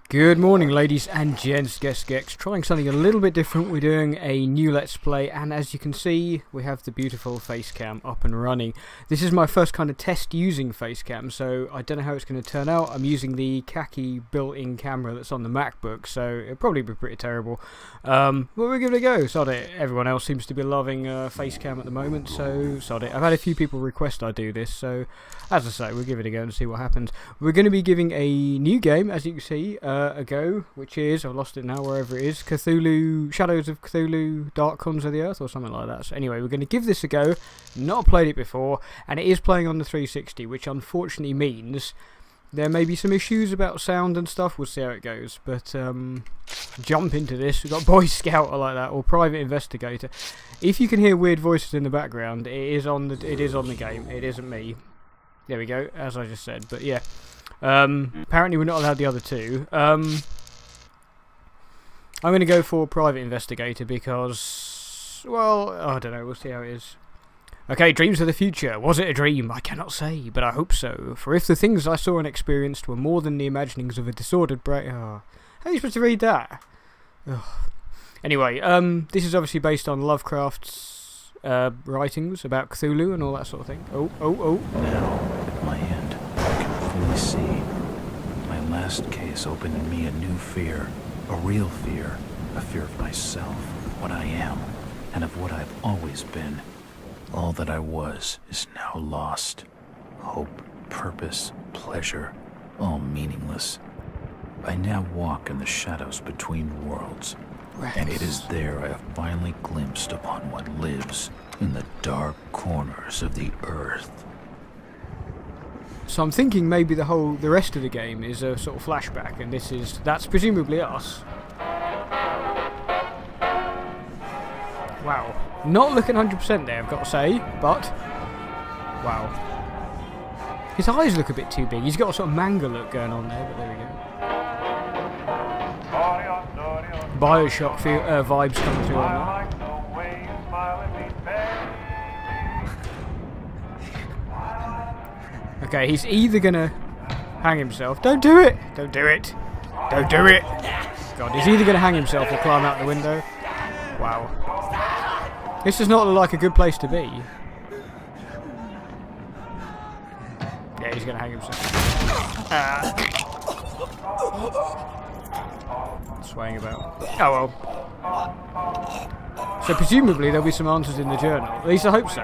Good morning, ladies and gents, Gex, trying something a little bit different. We're doing a new Let's Play, and as you can see, we have the beautiful Facecam up and running. This is my first kind of test using Facecam, so I don't know how it's going to turn out. I'm using the khaki built-in camera that's on the MacBook, so it'll probably be pretty terrible. But we'll give it a go, sod it. Everyone else seems to be loving Facecam at the moment, so sod it. I've had a few people request I do this, so as I say, we'll give it a go and see what happens. We're going to be giving a new game, as you can see, a go, which is, I've lost it now, wherever it is, Cthulhu, Shadows of Cthulhu, Dark Corners of the Earth, or something like that. So anyway, we're going to give this a go. Not played it before, and it is playing on the 360, which unfortunately means there may be some issues about sound and stuff. We'll see how it goes, but jump into this. We've got Boy Scout or like that, or Private Investigator. If you can hear weird voices in the background, it is on the game. It isn't me. There we go, as I just said. But yeah. Apparently we're not allowed the other two. I'm going to go for Private Investigator because, well, I don't know, we'll see how it is. Okay, dreams of the future. Was it a dream? I cannot say, but I hope so. For if the things I saw and experienced were more than the imaginings of a disordered brain... Oh, how are you supposed to read that? Oh. Anyway, this is obviously based on Lovecraft's writings about Cthulhu and all that sort of thing. Oh. Now, at my end, I can fully see. My last case opened in me a new fear, a real fear, a fear of myself, what I am, and of what I've always been. All that I was is now lost. Hope, purpose, pleasure, all meaningless. I now walk in the shadows between worlds, and it is there I have finally glimpsed upon what lives in the dark corners of the earth. So I'm thinking maybe the rest of the game is a sort of flashback, and that's presumably us. Wow. Not looking 100% there, I've got to say, but wow. His eyes look a bit too big. He's got a sort of manga look going on there, but there we go. Bioshock vibes coming through on that. Okay, he's either gonna hang himself. Don't do it! Don't do it! Don't do it! God, he's either gonna hang himself or climb out the window. Wow. This does not look like a good place to be. Yeah, he's gonna hang himself. Swaying about. Oh well. So presumably there'll be some answers in the journal. At least I hope so.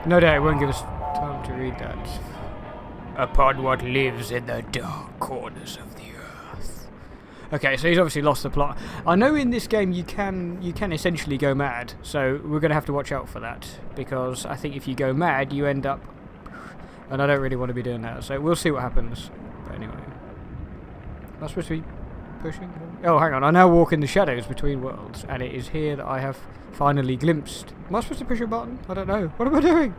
No doubt it won't give us time to read that. Upon what lives in the dark corners of the earth. Okay, so he's obviously lost the plot. I know in this game you can essentially go mad, so we're going to have to watch out for that, because I think if you go mad, you end up... And I don't really want to be doing that, so we'll see what happens. But anyway. Am I supposed to be pushing? Oh, hang on, I now walk in the shadows between worlds, and it is here that I have finally glimpsed. Am I supposed to push a button? I don't know. What am I doing?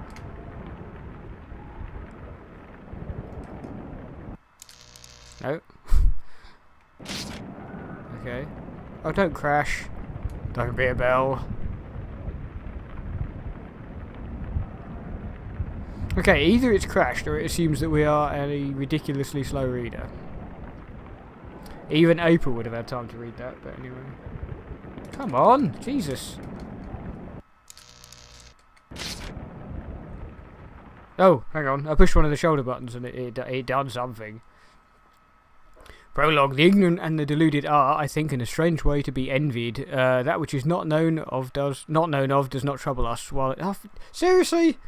No. Okay. Oh, don't crash. Don't be a bell. Okay, either it's crashed or it assumes that we are a ridiculously slow reader. Even April would have had time to read that, but anyway. Come on, Jesus. Oh, hang on. I pushed one of the shoulder buttons and it done something. Prologue. The ignorant and the deluded are, I think, in a strange way to be envied. That which is not known of does not trouble us. While seriously?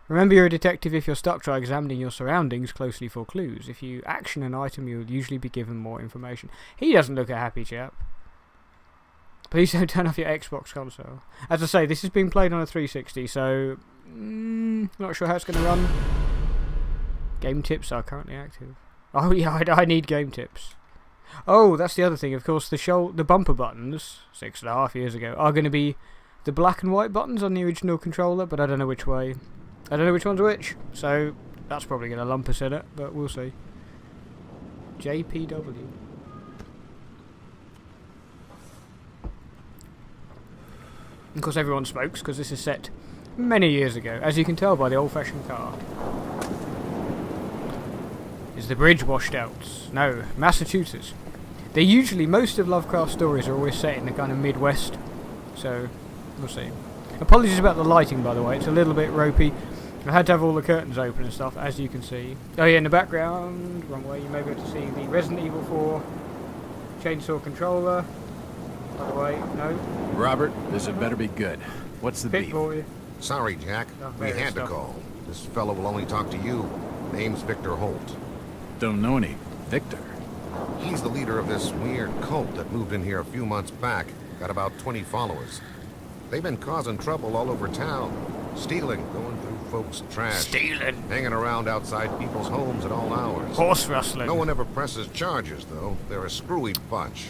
Remember you're a detective. If you're stuck, try examining your surroundings closely for clues. If you action an item, you'll usually be given more information. He doesn't look a happy chap. Please don't turn off your Xbox console. As I say, this is being played on a 360, so... not sure how it's going to run. Game tips are currently active. Oh yeah, I need game tips. Oh, that's the other thing. Of course, the bumper buttons, 6.5 years ago, are going to be the black and white buttons on the original controller, but I don't know which way. I don't know which one's which, so that's probably going to lump us in it, but we'll see. JPW. Of course, everyone smokes because this is set many years ago, as you can tell by the old-fashioned car. Is the bridge washed out? No, Massachusetts. They're usually, most of Lovecraft stories are always set in the kind of Midwest, so we'll see. Apologies about the lighting, by the way, it's a little bit ropey. I had to have all the curtains open and stuff, as you can see. Oh yeah, in the background, wrong way, you may be able to see the Resident Evil 4 chainsaw controller. By the way, no. Robert, this had better be good. What's the beef? Boy. Sorry, Jack. We had to call. This fellow will only talk to you. Name's Victor Holt. Don't know any Victor. He's the leader of this weird cult that moved in here a few months back. Got about 20 followers. They've been causing trouble all over town. Stealing, going through folks' trash. Stealing. Hanging around outside people's homes at all hours. Horse rustling. No one ever presses charges, though. They're a screwy bunch.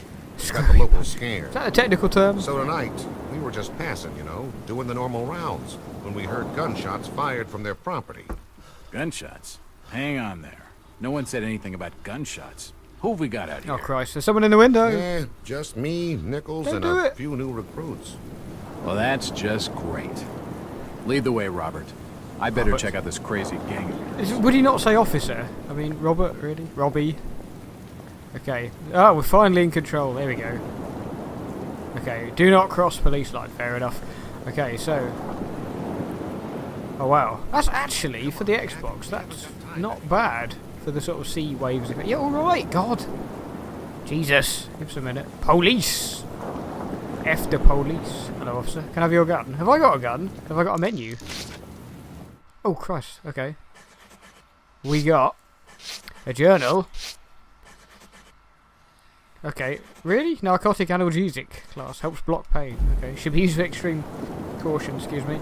Got the locals scared. Is that a technical term? So tonight, we were just passing, you know, doing the normal rounds, when we heard gunshots fired from their property. Gunshots? Hang on there. No one said anything about gunshots. Who have we got out here? Oh Christ, there's someone in the window. Yeah, just me, Nichols, Don't and do a it. few new recruits. Well, that's just great. Lead the way, Robert. I better Robert. check out this crazy gang of yours. Would he not say officer? I mean, Robert, really? Robbie? Okay. Oh, we're finally in control. There we go. Okay, do not cross police line. Fair enough. Okay, so... Oh, wow. That's actually, for the Xbox, that's not bad for the sort of sea waves. Yeah, alright, God. Jesus. Give us a minute. Police! F the police. Hello, officer. Can I have your gun? Have I got a gun? Have I got a menu? Oh, Christ. Okay. We got a journal. Okay. Really? Narcotic analgesic class. Helps block pain. Okay. Should be used with extreme caution. Excuse me.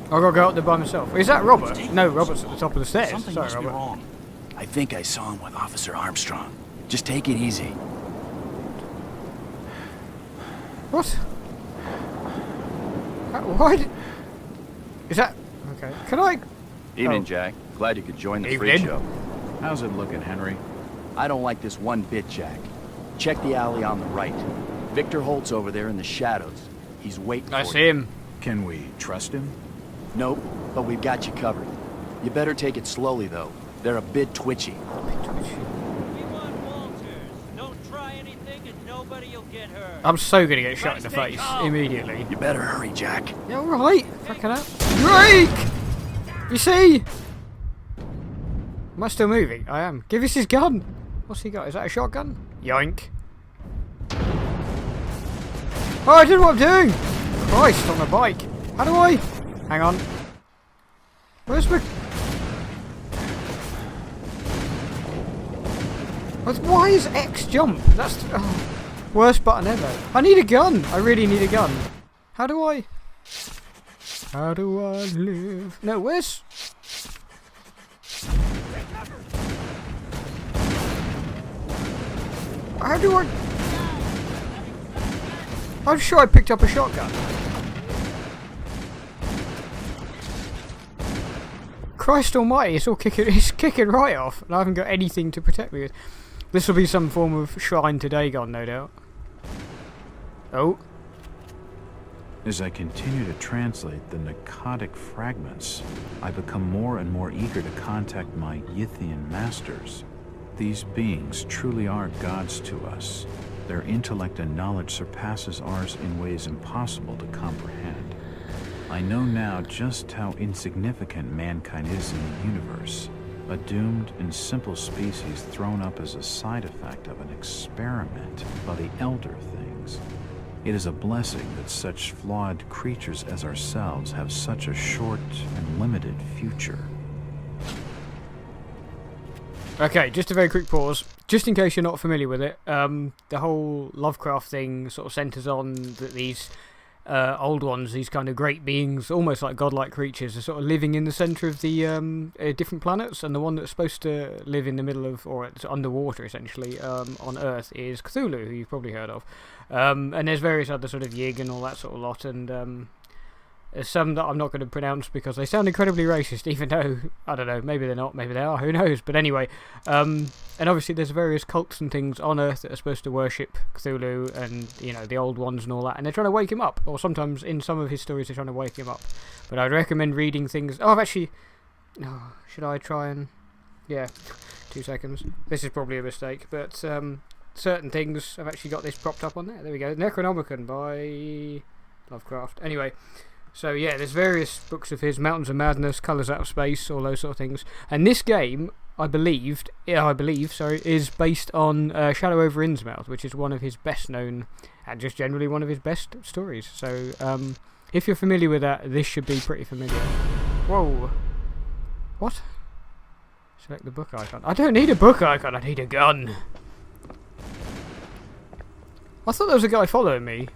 I've got to go up there by myself. Is that Robert? No, Robert's at the top of the stairs. Something Sorry, must be Robert. wrong. I think I saw him with Officer Armstrong. Just take it easy. What? Why did... Is that... Okay. Can I... Evening, Oh. Jack. Glad you could join the Evening. freak show. How's it looking, Henry? I don't like this one bit, Jack. Check the alley on the right. Victor Holt's over there in the shadows. He's waiting I for see you. him. Can we trust him? Nope, but we've got you covered. You better take it slowly, though. They're a bit twitchy. We want Walters. Don't try anything and nobody'll get hurt. I'm so gonna get shot in the face immediately. You better hurry, Jack. Yeah, alright. Fucking up. Drake! You see? Am I still moving? I am. Give us his gun. What's he got? Is that a shotgun? Yoink. Oh, I did what I'm doing! Christ, on a bike. How do I... Hang on. Where's my... Why is X jump? That's... Oh, worst button ever. I need a gun. I really need a gun. How do I... How do I live? No, where's... How do I... I'm sure I picked up a shotgun. Christ almighty, it's all kicking, it's kicking right off, and I haven't got anything to protect me with. This will be some form of shrine to Dagon, no doubt. Oh. As I continue to translate the narcotic fragments, I become more and more eager to contact my Yithian masters. These beings truly are gods to us. Their intellect and knowledge surpasses ours in ways impossible to comprehend. I know now just how insignificant mankind is in the universe, a doomed and simple species thrown up as a side effect of an experiment by the elder things. It is a blessing that such flawed creatures as ourselves have such a short and limited future. Okay, just a very quick pause. Just in case you're not familiar with it, the whole Lovecraft thing sort of centres on that these old ones, these kind of great beings, almost like godlike creatures, are sort of living in the centre of the different planets, and the one that's supposed to live in the middle of, or it's underwater essentially, on Earth is Cthulhu, who you've probably heard of. And there's various other sort of Yig and all that sort of lot, and There's some that I'm not going to pronounce because they sound incredibly racist, even though, I don't know, maybe they're not, maybe they are, who knows. But anyway, and obviously there's various cults and things on Earth that are supposed to worship Cthulhu and, you know, the old ones and all that, and they're trying to wake him up, or sometimes in some of his stories they're trying to wake him up. But I'd recommend reading things... Oh, I've actually... Oh, should I try and... Yeah, 2 seconds. This is probably a mistake, but certain things, I've actually got this propped up on there. There we go. Necronomicon by Lovecraft. Anyway... So yeah, there's various books of his, Mountains of Madness, Colours Out of Space, all those sort of things. And this game, I believe, is based on Shadow over Innsmouth, which is one of his best known, and just generally one of his best stories. So if you're familiar with that, this should be pretty familiar. Whoa. What? Select the book icon. I don't need a book icon, I need a gun. I thought there was a guy following me.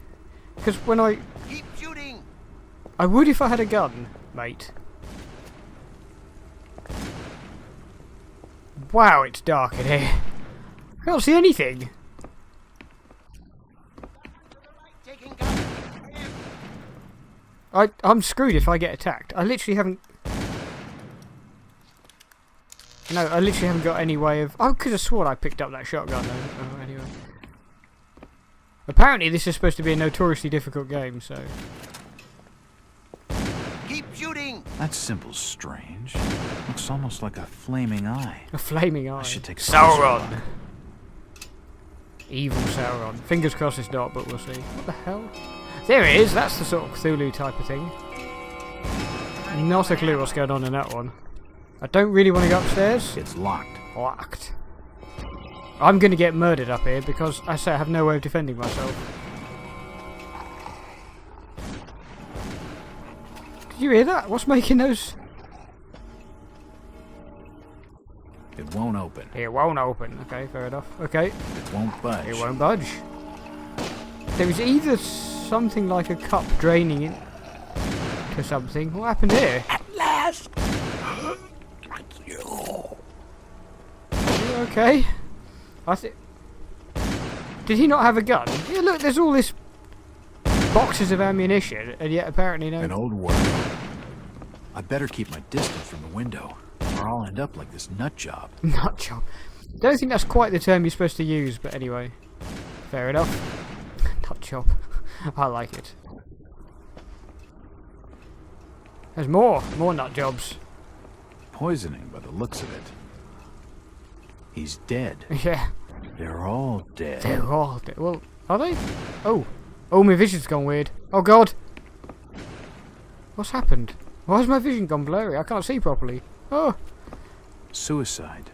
Because when I... Keep shooting! I would if I had a gun, mate. Wow, it's dark in here. I can't see anything. I'm screwed if I get attacked. I literally haven't... No, I literally haven't got any way of... I could have sworn I picked up that shotgun though. Oh, anyway. Apparently this is supposed to be a notoriously difficult game, so... Keep shooting! That symbol's strange. Looks almost like a flaming eye. A flaming eye. I should take a Sauron! Evil Sauron. Fingers crossed it's not, but we'll see. What the hell? There it is! That's the sort of Cthulhu type of thing. Not a clue what's going on in that one. I don't really want to go upstairs. It's locked. Locked. I'm going to get murdered up here because I say I have no way of defending myself. Did you hear that? What's making those? It won't open. It won't open. Okay, fair enough. Okay. It won't budge. It won't budge. There was either something like a cup draining it to something. What happened here? At last! Okay. Did he not have a gun? Yeah, look, there's all this boxes of ammunition, and yet apparently no. An old world. I better keep my distance from the window, or I'll end up like this nut job. Nut job. Don't think that's quite the term you're supposed to use, but anyway. Fair enough. Nut job. I like it. There's more nut jobs. Poisoning by the looks of it. He's dead. Yeah. They're all dead. They're all dead. Well, are they? Oh. Oh, my vision's gone weird. Oh, God. What's happened? Why has my vision gone blurry? I can't see properly. Oh. Suicide.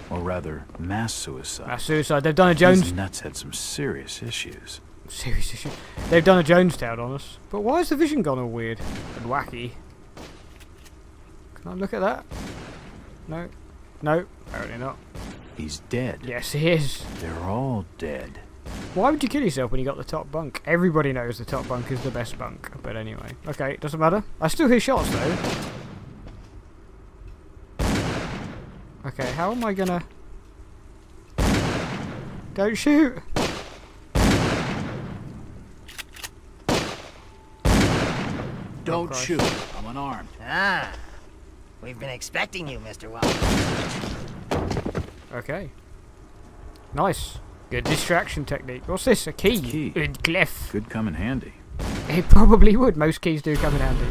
Or rather, mass suicide. Mass suicide. They've done a Jones... These nuts had some serious issues. Serious issue. They've done a Jonestown on us. But why has the vision gone all weird and wacky? Can I look at that? No. No. Apparently not. He's dead. Yes, he is. They're all dead. Why would you kill yourself when you got the top bunk? Everybody knows the top bunk is the best bunk. But anyway. Okay, doesn't matter. I still hear shots though. Okay, how am I gonna... Don't shoot! Don't shoot. I'm unarmed. Ah, we've been expecting you, Mr. Wells. Okay. Nice. Good distraction technique. What's this? A key? Key. Clef. Could come in handy. It probably would. Most keys do come in handy.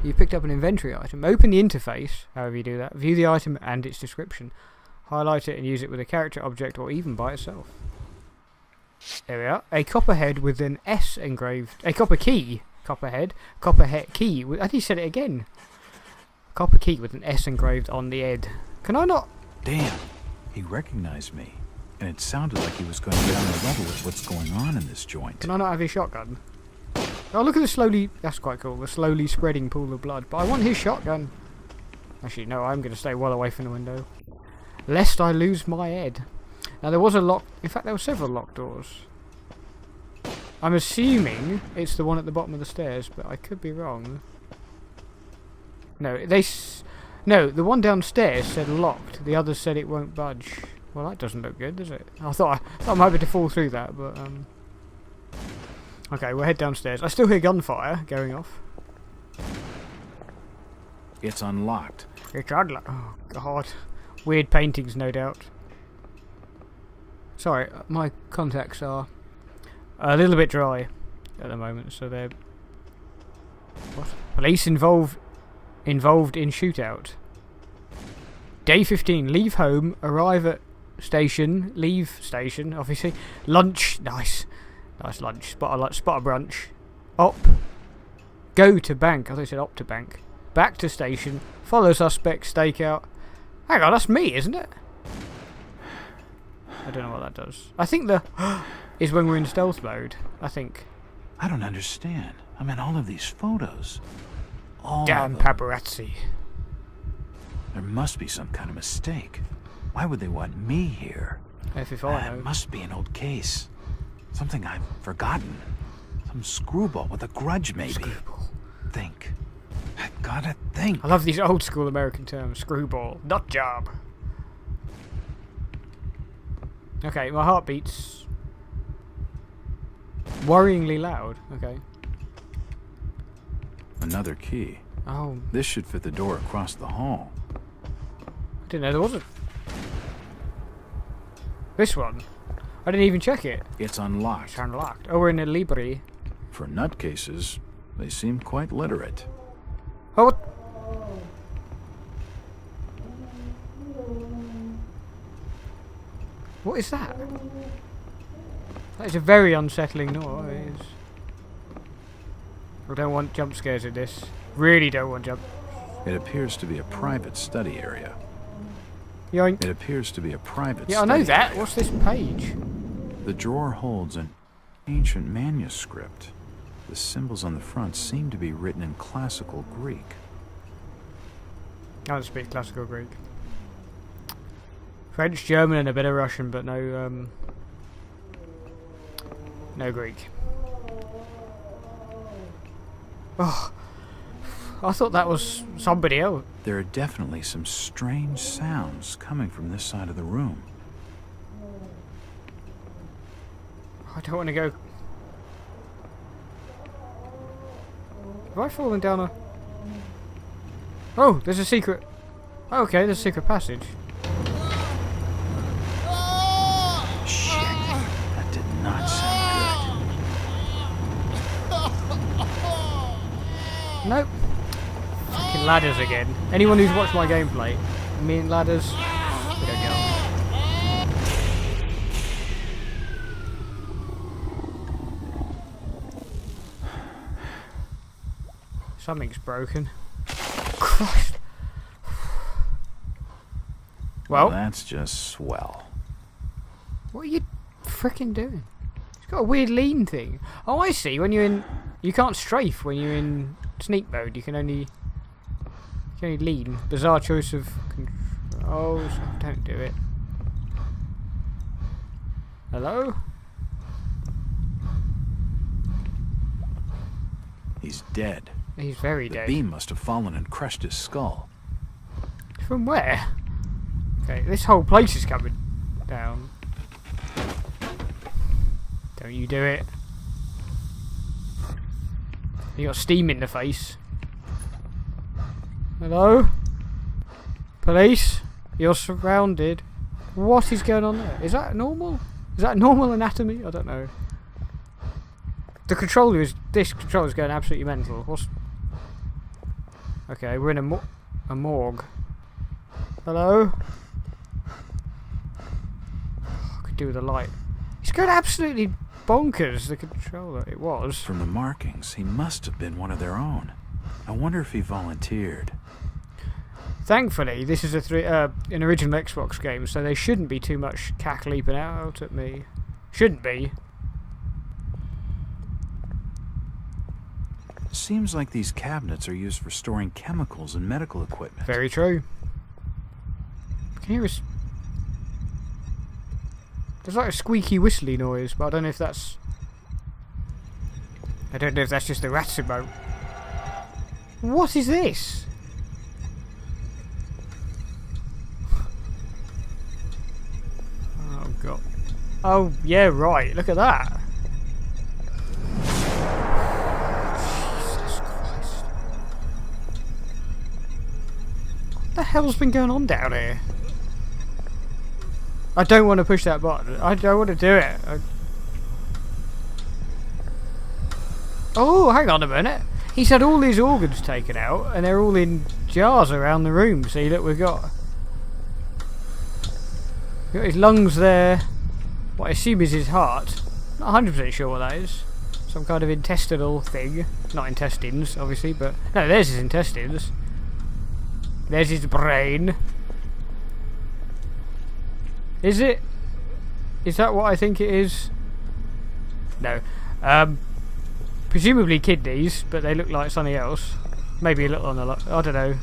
You picked up an inventory item. Open the interface, however you do that. View the item and its description. Highlight it and use it with a character, object, or even by itself. There we are. A copperhead with an S engraved. A copper key. Copperhead. Copperhead key. I think he said it again. Copper key with an S engraved on the head. Can I not... Damn. He recognized me. And it sounded like he was going to get on the level with what's going on in this joint. Can I not have his shotgun? Oh, look at the slowly... That's quite cool. The slowly spreading pool of blood. But I want his shotgun. Actually, no, I'm going to stay well away from the window. Lest I lose my head. Now, there was a lock... In fact, there were several locked doors. I'm assuming it's the one at the bottom of the stairs, but I could be wrong. No, No, the one downstairs said locked. The others said it won't budge. Well, that doesn't look good, does it? I thought I might be to fall through that, but... Okay, we'll head downstairs. I still hear gunfire going off. It's unlocked. It's unlocked. Oh, God. Weird paintings, no doubt. Sorry, my contacts are a little bit dry at the moment, so they're... What? Police involved in shootout. Day 15. Leave home. Arrive at station. Leave station, obviously. Lunch. Nice. Nice lunch. Spot a brunch. Op. Go to bank. I thought you said op to bank. Back to station. Follow suspect. Stakeout. Hang on, that's me, isn't it? I don't know what that does. I think the is when we're in stealth mode. I think. I don't understand. I mean, all of these photos. All Damn of them. paparazzi. There must be some kind of mistake. Why would they want me here? If I know. It must be an old case. Something I've forgotten. Some screwball with a grudge, maybe. Screwball. Think. I gotta think. I love these old school American terms. Screwball. Nut job. Okay, my heart beats worryingly loud. Okay. Another key. Oh, This should fit the door across the hall. I didn't know there wasn't. This one? I didn't even check it. It's unlocked. It's unlocked. Oh, we're in a library. For nutcases, they seem quite literate. Oh, what? What is that? That is a very unsettling noise. I don't want jump scares in this. Really don't want jump. It appears to be a private study area. Yoink. It appears to be a private Yeah, I study know that. area. What's this page? The drawer holds an ancient manuscript. The symbols on the front seem to be written in classical Greek. I don't speak classical Greek. French, German, and a bit of Russian, but no Greek. Oh, I thought that was somebody else. There are definitely some strange sounds coming from this side of the room. I don't want to go. Have I fallen down a... Oh, there's a secret... Oh, okay, there's a secret passage. Shit, that did not sound good. Nope. Fucking ladders again. Anyone who's watched my gameplay, me and ladders, we don't get on. Something's broken. Christ. Well, That's just swell. what are you fricking doing? It's got a weird lean thing. Oh, I see. When you're in, you can't strafe when you're in sneak mode. You can only lean. Bizarre choice of controls. Don't do it. Hello? He's dead. He's very The dead. beam must have fallen and crushed his skull. From where? Okay, this whole place is coming down. Don't you do it. You got steam in the face. Hello? Police? You're surrounded. What is going on there? Is that normal? Is that normal anatomy? I don't know. This controller is going absolutely mental. What's... Okay, we're in a morgue. Hello? I could do with a light. It's going absolutely bonkers, the controller. It was. From the markings, he must have been one of their own. I wonder if he volunteered. Thankfully, this is an original Xbox game, so there shouldn't be too much cack leaping out at me. Shouldn't be. Seems like these cabinets are used for storing chemicals and medical equipment. Very true. Can you hear us? There's like a squeaky whistly noise, but I don't know if that's... I don't know if that's just the rat smoke. What is this? Oh god. Oh yeah, right. Look at that. Jesus Christ. hell's been going on down here? I don't want to push that button. I don't want to do it. Oh, hang on a minute. He's had all his organs taken out, and they're all in jars around the room. See, look, we've got his lungs there. What I assume is his heart. Not 100% sure what that is. Some kind of intestinal thing. Not intestines, obviously, but... No, there's his intestines. There's his brain. Is it? Is that what I think it is? No. Presumably kidneys, but they look like something else. Maybe a little on the... I don't know.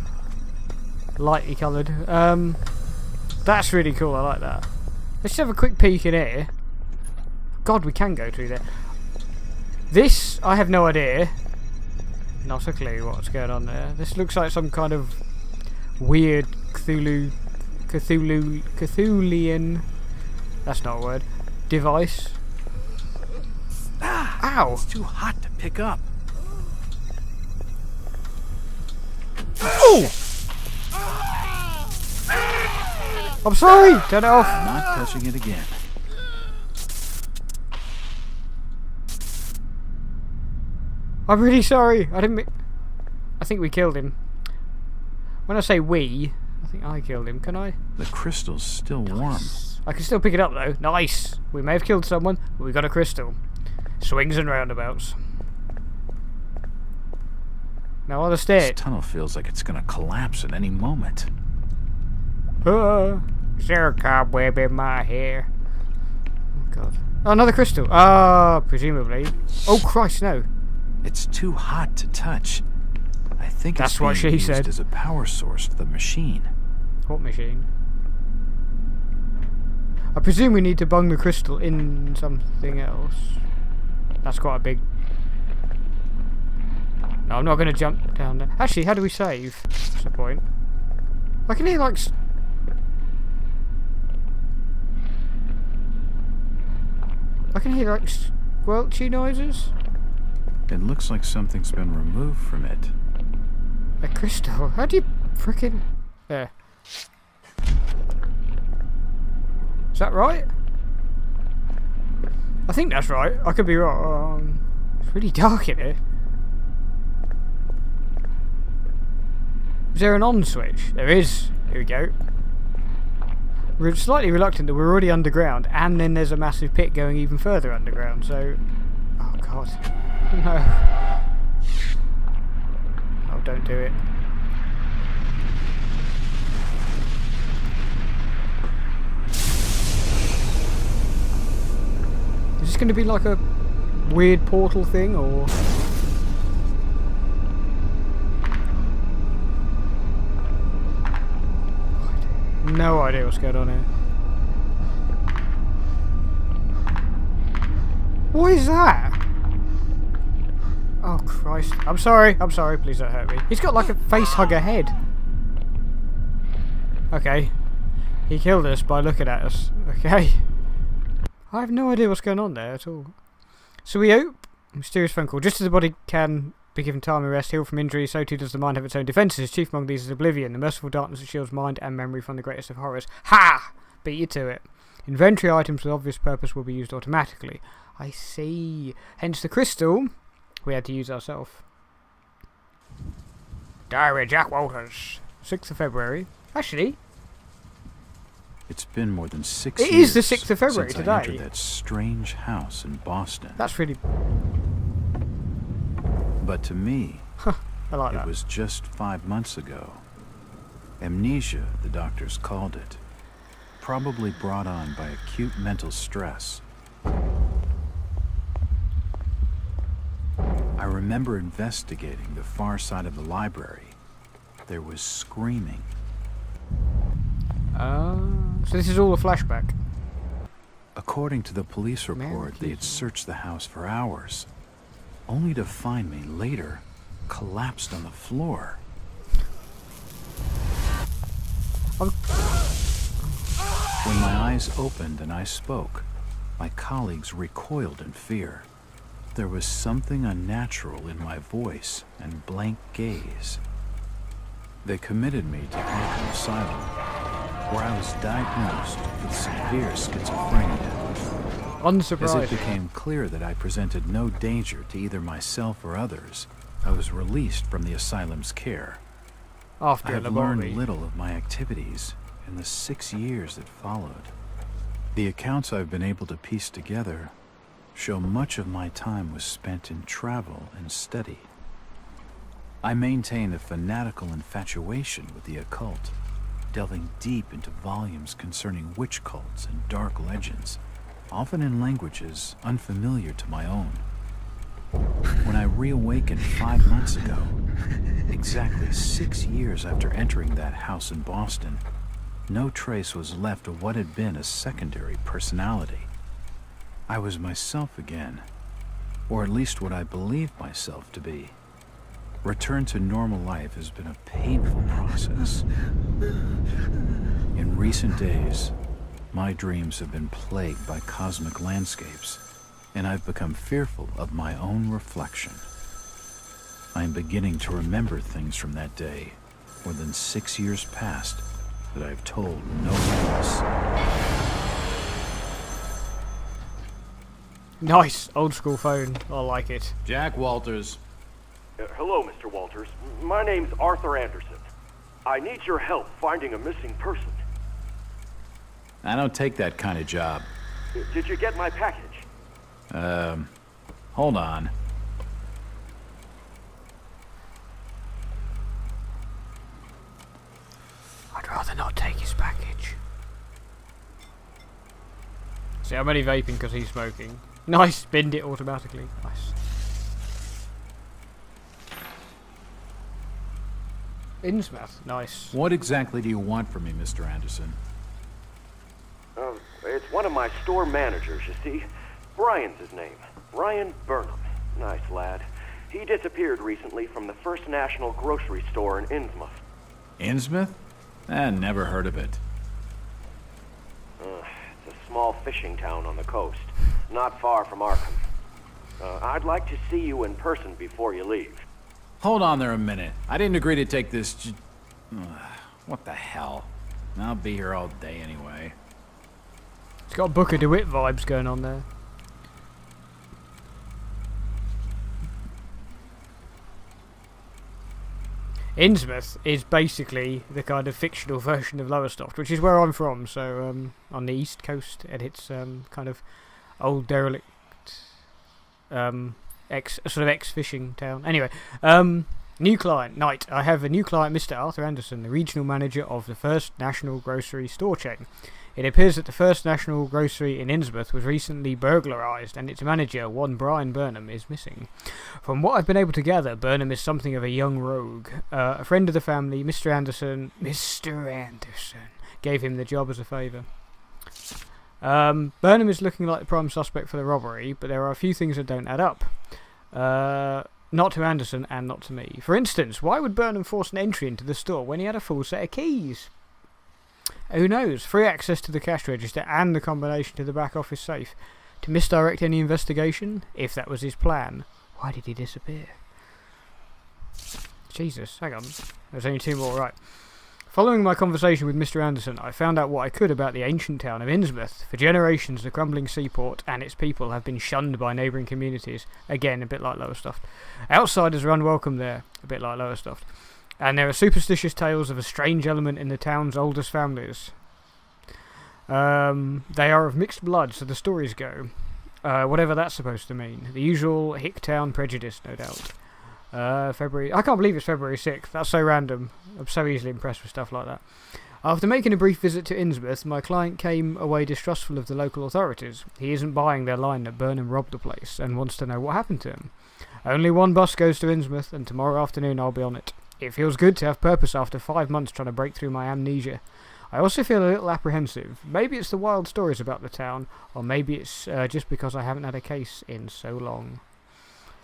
Lightly coloured. That's really cool, I like that. Let's just have a quick peek in here. God, we can go through there. This, I have no idea. Not a clue what's going on there. This looks like some kind of weird Cthulian, that's not a word, device. Ow! It's too hot to pick up. Oh! I'm sorry! Turn it off! I'm not touching it again. I'm really sorry. I think we killed him. When I say we, I think I killed him. Can I? The crystal's still warm. I can still pick it up though. Nice. We may have killed someone, but we got a crystal. Swings and roundabouts. Now on the stair. This tunnel feels like it's gonna collapse at any moment. Is there a cobweb in my hair? Oh god. Oh, another crystal. Ah, presumably. Oh Christ, no. It's too hot to touch. I think That's it's what being she used said. as a power source for the machine. What machine? I presume we need to bung the crystal in something else. That's quite a big... No, I'm not going to jump down there. Actually, how do we save? That's the point. I can hear like... I can hear like squelchy noises. It looks like something's been removed from it. A crystal? How do you frickin'... There. Is that right? I think that's right. I could be wrong. It's really dark in here. Is there an on switch? There is. Here we go. We're slightly reluctant that we're already underground, and then there's a massive pit going even further underground, so... Oh god. No. Oh, don't do it. Is this going to be like a weird portal thing, or...? No idea what's going on here. What is that? Oh Christ. I'm sorry, please don't hurt me. He's got like a face hugger head. Okay. He killed us by looking at us. Okay. I have no idea what's going on there at all. So we hope... Mysterious phone call. Just as the body can be given time and rest, heal from injury, so too does the mind have its own defences. Chief among these is oblivion, the merciful darkness that shields mind and memory from the greatest of horrors. Ha! Beat you to it. Inventory items with obvious purpose will be used automatically. I see. Hence the crystal we had to use ourselves. Diary Jack Walters. 6th of February. Actually... It's been more than 6 It years. is the 6th of February since today. I entered that strange house in Boston. That's really... But to me, I like it that. was just 5 months ago. Amnesia, the doctors called it. Probably brought on by acute mental stress. I remember investigating the far side of the library. There was screaming. So this is all a flashback. According to the police report, they had searched the house for hours, only to find me later collapsed on the floor. When my eyes opened and I spoke, my colleagues recoiled in fear. There was something unnatural in my voice and blank gaze. They committed me to Arkham Asylum, where I was diagnosed with severe schizophrenia. As it Unsurprised. became clear that I presented no danger to either myself or others, I was released from the asylum's care. I After a have laboratory. learned little of my activities in the 6 years that followed. The accounts I've been able to piece together show much of my time was spent in travel and study. I maintain a fanatical infatuation with the occult, delving deep into volumes concerning witch cults and dark legends, often in languages unfamiliar to my own. When I reawakened 5 months ago, exactly 6 years after entering that house in Boston, no trace was left of what had been a secondary personality. I was myself again, or at least what I believed myself to be. Return to normal life has been a painful process. In recent days, my dreams have been plagued by cosmic landscapes, and I've become fearful of my own reflection. I am beginning to remember things from that day, more than 6 years past, that I've told no one else. Nice. Old school phone. I like it. Jack Walters. Hello, Mr. Walters. My name's Arthur Anderson. I need your help finding a missing person. I don't take that kind of job. Did you get my package? Hold on. I'd rather not take his package. See, I'm only vaping because he's smoking. Nice. Binned it automatically. Nice. Innsmouth. Nice. What exactly do you want from me, Mr. Anderson? It's one of my store managers, you see. Brian's his name. Brian Burnham. Nice lad. He disappeared recently from the First National grocery store in Innsmouth. Innsmouth? Never heard of it. It's a small fishing town on the coast, not far from Arkham. I'd like to see you in person before you leave. Hold on there a minute. I didn't agree to take this what the hell? I'll be here all day anyway. It's got Booker DeWitt vibes going on there. Innsmouth is basically the kind of fictional version of Lowestoft, which is where I'm from, so on the east coast, and it's kind of old derelict, ex-fishing town. Anyway, new client, Knight. I have a new client, Mr. Arthur Anderson, the regional manager of the First National grocery store chain. It appears that the First National grocery in Innsmouth was recently burglarised, and its manager, one Brian Burnham, is missing. From what I've been able to gather, Burnham is something of a young rogue. A friend of the family, Mr. Anderson, gave him the job as a favour. Burnham is looking like the prime suspect for the robbery, but there are a few things that don't add up. Not to Anderson and not to me. For instance, why would Burnham force an entry into the store when he had a full set of keys? Who knows? Free access to the cash register and the combination to the back office safe. To misdirect any investigation? If that was his plan. Why did he disappear? Jesus, hang on. There's only two more, right. Following my conversation with Mr. Anderson, I found out what I could about the ancient town of Innsmouth. For generations, the crumbling seaport and its people have been shunned by neighbouring communities. Again, a bit like Lowestoft. Outsiders are unwelcome there. A bit like Lowestoft. And there are superstitious tales of a strange element in the town's oldest families. They are of mixed blood, so the stories go. Whatever that's supposed to mean. The usual Hicktown prejudice, no doubt. February. I can't believe it's February 6th. That's so random. I'm so easily impressed with stuff like that. After making a brief visit to Innsmouth, my client came away distrustful of the local authorities. He isn't buying their line that Burnham robbed the place and wants to know what happened to him. Only one bus goes to Innsmouth, and tomorrow afternoon I'll be on it. It feels good to have purpose after 5 months trying to break through my amnesia. I also feel a little apprehensive. Maybe it's the wild stories about the town, or maybe it's just because I haven't had a case in so long.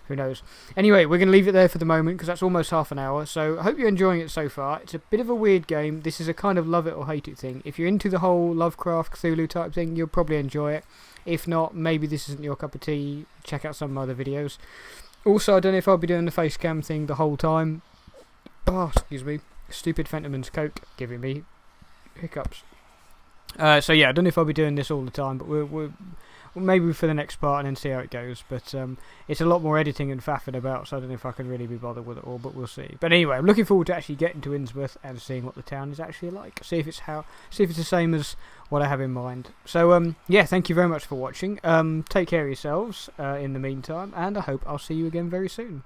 Who knows? Anyway, we're going to leave it there for the moment because that's almost half an hour, so I hope you're enjoying it so far. It's a bit of a weird game. This is a kind of love it or hate it thing. If you're into the whole Lovecraft, Cthulhu type thing, you'll probably enjoy it. If not, maybe this isn't your cup of tea. Check out some other videos. Also, I don't know if I'll be doing the face cam thing the whole time. Oh, excuse me. Stupid Fentimans Coke giving me hiccups. So yeah, I don't know if I'll be doing this all the time, but we'll maybe for the next part and then see how it goes. But it's a lot more editing and faffing about, so I don't know if I can really be bothered with it all, but we'll see. But anyway, I'm looking forward to actually getting to Innsmouth and seeing what the town is actually like. See if it's the same as what I have in mind. So yeah, thank you very much for watching. Take care of yourselves in the meantime, and I hope I'll see you again very soon.